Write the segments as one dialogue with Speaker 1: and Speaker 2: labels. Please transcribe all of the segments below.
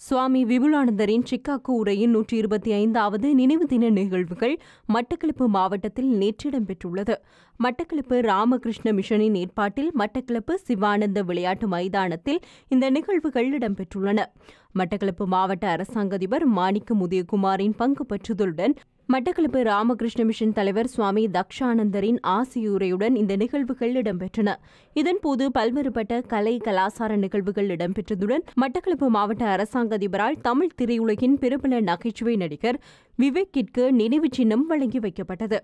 Speaker 1: சுவாமி விபுலானந்தரின் Chicago உரையின் 125வது நினைவு தின நிகழ்வுகள் மட்டக்களப்பு மாவட்டத்தில் நேற்று இடம்பெற்றுள்ளது. மட்டக்களப்பு ராமகிருஷ்ண மிஷனின் ஏற்பாட்டில் மட்டக்களப்பு சிவானந்த விளையாட்டு மைதானத்தில் இந்த நிகழ்வுகள் இடம்பெற்றுள்ளன. மட்டக்களப்பு மாவட்ட அரசாங்க அதிபர் மாணிக்க உதயகுமாரின் பங்கு பற்றுதலுடன் மட்டக்களப்பு ராமகிருஷ்ண மிஷன் தலைவர் சுவாமி தக்ஷானந்தரின் ஆசியுரையுடன் இந்த நிகழ்வுகள் இடம்பெற்றன. இதன்போது பல்வேறுபட்ட கலை கலாசார நிகழ்வுகள் இடம்பெற்றதுடன் மட்டக்களப்பு மாவட்ட அரசாங்க அதிபரால் தமிழ் திரையுலகின் பிரபல நகைச்சுவை நடிகர் விவேக்கிற்கு நினைவு சின்னம் வழங்கி வைக்கப்பட்டது.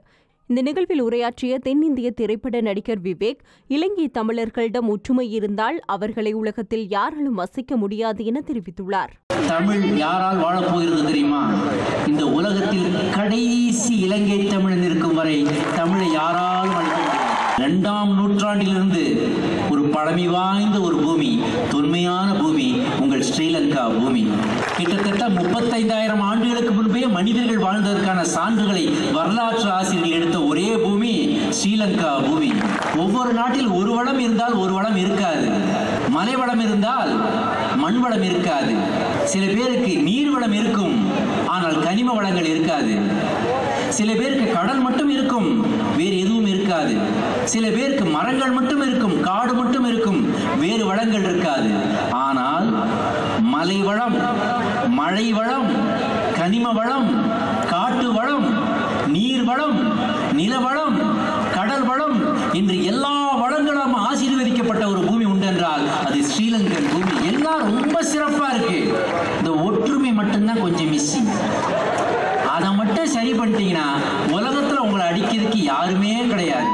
Speaker 1: இந்த நிகழ்வில் உரையாற்றிய தென்னிந்திய திரைப்பட நடிகர் விவேக், இலங்கை தமிழர்களிடம் ஒற்றுமை இருந்தால் அவர்களை உலகத்தில் யாராலும் அசைக்க முடியாது என தெரிவித்துள்ளார்.
Speaker 2: தமிழ் யாரால் வாழப்போகிறது தெரியுமா? இந்த உலகத்தில் கடைசி இலங்கை தமிழன் இருக்கும் வரை தமிழை யாராலும் அழிக்க முடியாது. 2ஆம் நூற்றாண்டிலிருந்து ஒரு பழமை வாய்ந்த ஒரு பூமி, தொன்மையான பூமி உங்கள் ஸ்ரீலங்கா பூமி. கிட்டத்தட்ட 35,000 ஆண்டுகளுக்கு முன்பே மனிதர்கள் வாழ்ந்ததற்கான சான்றுகளை வரலாற்று ஆசிரியர்கள் எடுத்த ஒரே பூமி ஸ்ரீலங்கா பூமி. ஒவ்வொரு நாட்டில் ஒரு வளம் இருந்தால் ஒரு வளம் இருக்காது. மலை வளம் இருந்தால் மண் வளம் இருக்காது. சில பேருக்கு நீர் வளம் இருக்கும், ஆனால் கனிம வளங்கள் இருக்காது. சில பேருக்கு கடல் மட்டும் இருக்கும், வேறு எதுவும் இருக்காது. சில பேருக்கு மரங்கள் மட்டும் இருக்கும், காடு மட்டும் இருக்கும், வேறு வளங்கள் இருக்காது. ஆனால் மலை வளம், மழை வளம், கனிம வளம், காட்டு வளம், நீர் வளம், நில வளம், கடல் வளம் என்று எல்லா வளங்களும் ஆசீர்வதிக்கப்பட்ட ஒரு பூமி உண்டென்றால் அது ஸ்ரீலங்கன் பூமி. எல்லாம் ரொம்ப சிறப்பா இருக்கு. இந்த ஒற்றுமை மட்டும்தான் கொஞ்சம் மிஸ்ஸிங். அதை மட்டும் சரி பண்ணிட்டீங்கன்னா உலகத்துல உங்களை அடிக்கிறதுக்கு யாருமே கிடையாது.